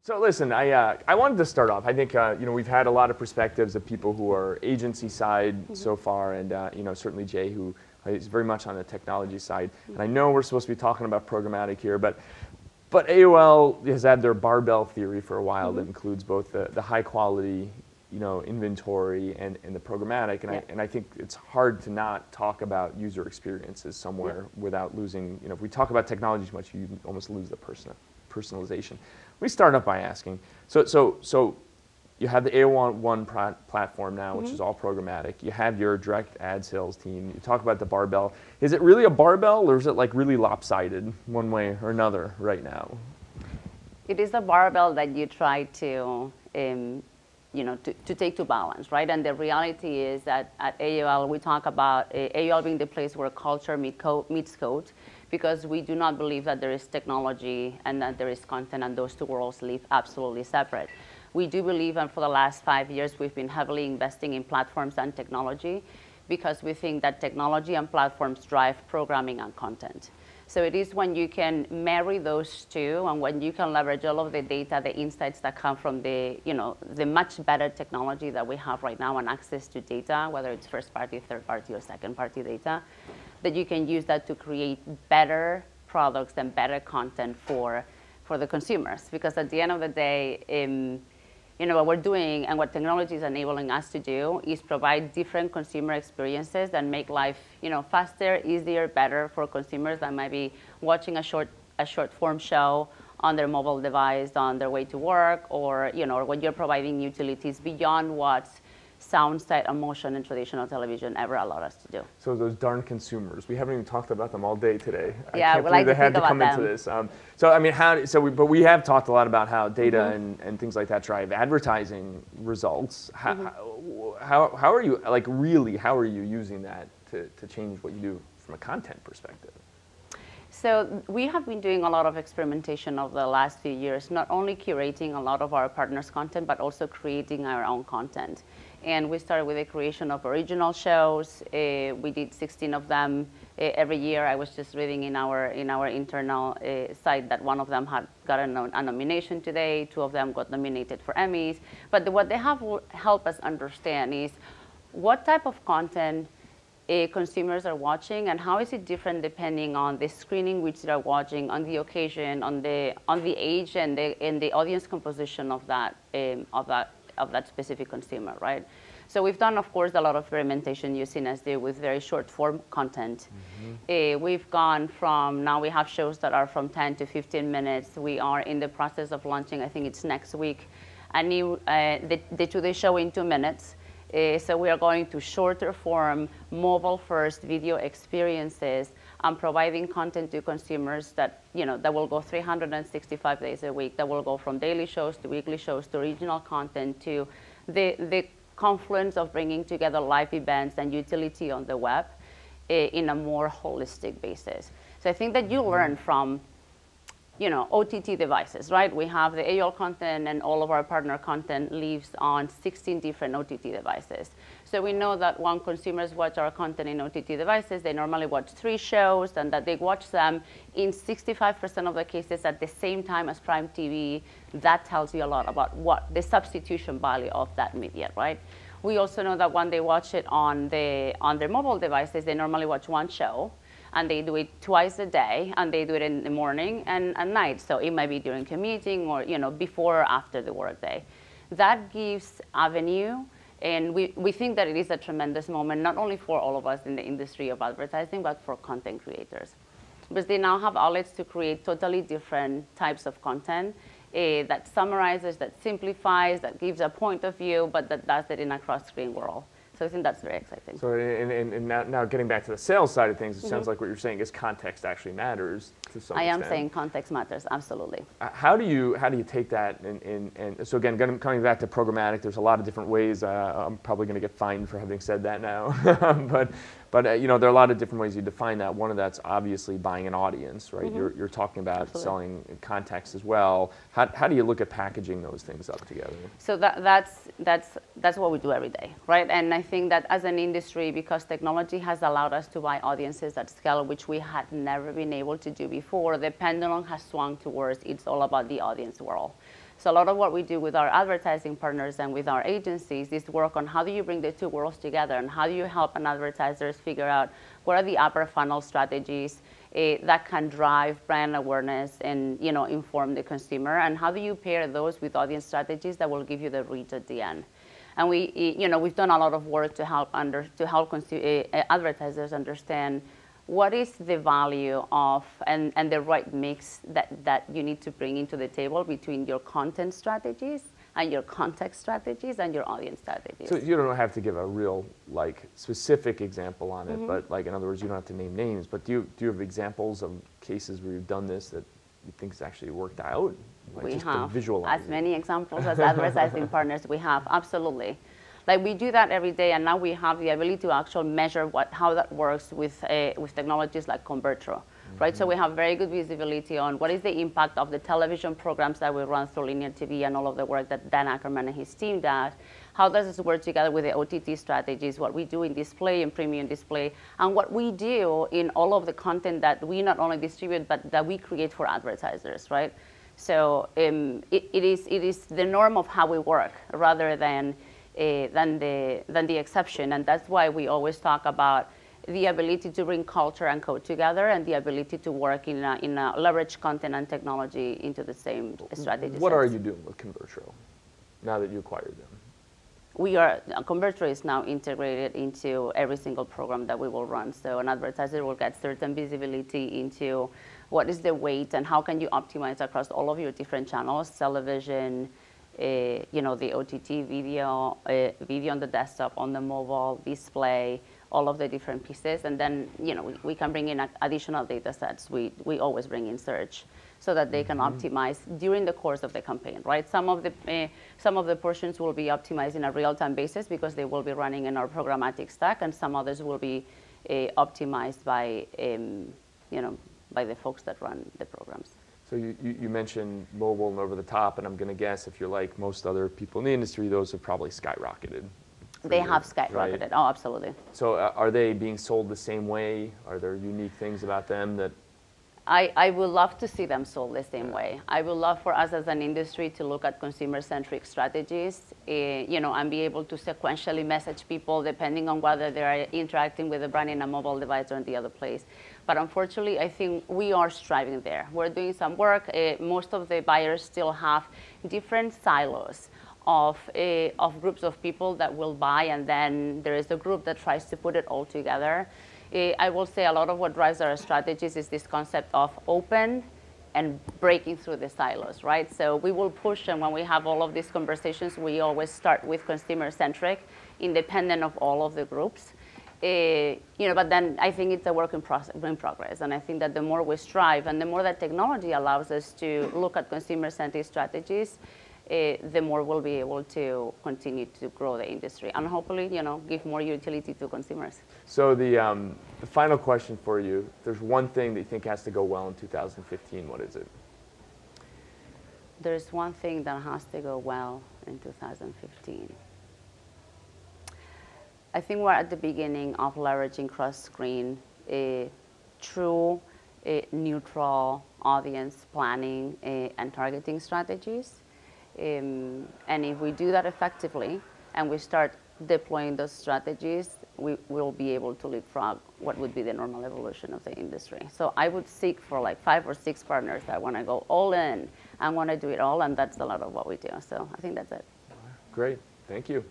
So listen, I wanted to start off. I think we've had a lot of perspectives of people who are agency side so far, and certainly Jay, who is very much on the technology side. And I know we're supposed to be talking about programmatic here, but AOL has had their barbell theory for a while that includes both the high quality inventory and the programmatic, and I think it's hard to not talk about user experiences somewhere without losing. If we talk about technology too much, you almost lose the personalization. We start up by asking, so you have the AOL platform now, which is all programmatic. You have your direct ad sales team. You talk about the barbell. Is it really a barbell, or is it like really lopsided one way or another right now? It is a barbell that you try to to take to balance, right? And the reality is that at AOL, we talk about AOL being the place where culture meets code, because we do not believe that there is technology and that there is content, and those two worlds live absolutely separate. We do believe, and for the last 5 years, we've been heavily investing in platforms and technology, because we think that technology and platforms drive programming and content. So it is when you can marry those two, and when you can leverage all of the data, the insights that come from the much better technology that we have right now, and access to data, whether it's first party, third party, or second party data, that you can use that to create better products and better content for the consumers. Because at the end of the day, what we're doing and what technology is enabling us to do is provide different consumer experiences that make life, faster, easier, better for consumers that might be watching a short form show on their mobile device on their way to work, or when you're providing utilities beyond what sound, sight, and motion in traditional television ever allowed us to do. So those darn consumers, we haven't even talked about them all day today. Yeah, I can't believe they had to come into this. So I mean, but we have talked a lot about how data and things like that drive advertising results. How are you, like, really, how are you using that to change what you do from a content perspective? So we have been doing a lot of experimentation over the last few years, not only curating a lot of our partners' content, but also creating our own content. And we started with the creation of original shows. We did 16 of them every year. I was just reading in our internal site that one of them had gotten a nomination today. 2 of them got nominated for Emmys. But what they have helped us understand is what type of content consumers are watching, and how is it different depending on the screening which they are watching, on the occasion, on the age, and the audience composition of that specific consumer, right? So we've done, of course, a lot of experimentation using SD with very short form content. We've gone from, now we have shows that are from 10 to 15 minutes. We are in the process of launching, I think it's next week, a new the Today Show in 2 minutes. So we are going to shorter form, mobile first video experiences, and providing content to consumers that, that will go 365 days a week, that will go from daily shows to weekly shows to regional content to the confluence of bringing together live events and utility on the web in a more holistic basis. So I think that you learn from OTT devices, right? We have the AOL content, and all of our partner content lives on 16 different OTT devices. So we know that when consumers watch our content in OTT devices, they normally watch 3 shows, and that they watch them in 65% of the cases at the same time as Prime TV. That tells you a lot about what the substitution value of that media, right? We also know that when they watch it on their mobile devices, they normally watch 1 show, and they do it twice a day, and they do it in the morning and at night. So it might be during commuting, or before or after the workday. That gives avenue, and we think that it is a tremendous moment, not only for all of us in the industry of advertising, but for content creators. Because they now have outlets to create totally different types of content that summarizes, that simplifies, that gives a point of view, but that does it in a cross-screen world. So I think that's very exciting. So and now getting back to the sales side of things, it sounds like what you're saying is context actually matters to some extent. I am saying context matters, absolutely. How do you take that and so again, coming back to programmatic, there's a lot of different ways. I'm probably going to get fined for having said that now, but there are a lot of different ways you define that. One of that's obviously buying an audience, right? You're talking about selling context as well. How do you look at packaging those things up together? So that's what we do every day, right? And I think that as an industry, because technology has allowed us to buy audiences at scale, which we had never been able to do before, the pendulum has swung towards it's all about the audience world. So a lot of what we do with our advertising partners and with our agencies is work on how do you bring the two worlds together, and how do you help an advertisers figure out what are the upper funnel strategies that can drive brand awareness and inform the consumer, and how do you pair those with audience strategies that will give you the reach at the end. And we've done a lot of work to help advertisers understand what is the value of and the right mix that you need to bring into the table between your content strategies and your context strategies and your audience strategies. So you don't have to give a real specific example on it, but in other words, you don't have to name names, but do you have examples of cases where you've done this that you think has actually worked out? We have as many examples as advertising partners. We have, absolutely. We do that every day, and now we have the ability to actually measure how that works with technologies like ConvertShow, right? So we have very good visibility on what is the impact of the television programs that we run through linear TV and all of the work that Dan Ackerman and his team does. How does this work together with the OTT strategies, what we do in display and premium display, and what we do in all of the content that we not only distribute, but that we create for advertisers, right? So it is the norm of how we work rather than the exception, and that's why we always talk about the ability to bring culture and code together, and the ability to work in a leverage content and technology into the same strategy. What are you doing with ConvertShow now that you acquired them? ConvertShow is now integrated into every single program that we will run. So an advertiser will get certain visibility into what is the weight and how can you optimize across all of your different channels, television, the OTT video, video on the desktop, on the mobile, display, all of the different pieces. And then, we can bring in additional data sets. We always bring in search so that they can optimize during the course of the campaign, right? Some of the portions will be optimized in a real-time basis because they will be running in our programmatic stack, and some others will be optimized by, by the folks that run the programs. So you mentioned mobile and over the top, and I'm going to guess if you're like most other people in the industry, those have probably skyrocketed. They have skyrocketed, right? Oh, absolutely. So are they being sold the same way? Are there unique things about them that? I would love to see them sold the same way. I would love for us as an industry to look at consumer-centric strategies, and be able to sequentially message people depending on whether they are interacting with the brand in a mobile device or in the other place. But unfortunately, I think we are striving there. We're doing some work. Most of the buyers still have different silos of groups of people that will buy, and then there is a group that tries to put it all together. I will say a lot of what drives our strategies is this concept of open and breaking through the silos, right? So we will push, and when we have all of these conversations, we always start with consumer-centric, independent of all of the groups. But then I think it's a work in progress, and I think that the more we strive and the more that technology allows us to look at consumer-centric strategies, the more we'll be able to continue to grow the industry and hopefully, give more utility to consumers. So the final question for you, if there's one thing that you think has to go well in 2015, what is it? There's one thing that has to go well in 2015. I think we're at the beginning of leveraging cross-screen, true, neutral audience planning and targeting strategies. And if we do that effectively and we start deploying those strategies, we will be able to leapfrog what would be the normal evolution of the industry. So I would seek for 5 or 6 partners that want to go all in and want to do it all, and that's a lot of what we do. So I think that's it. Great. Thank you.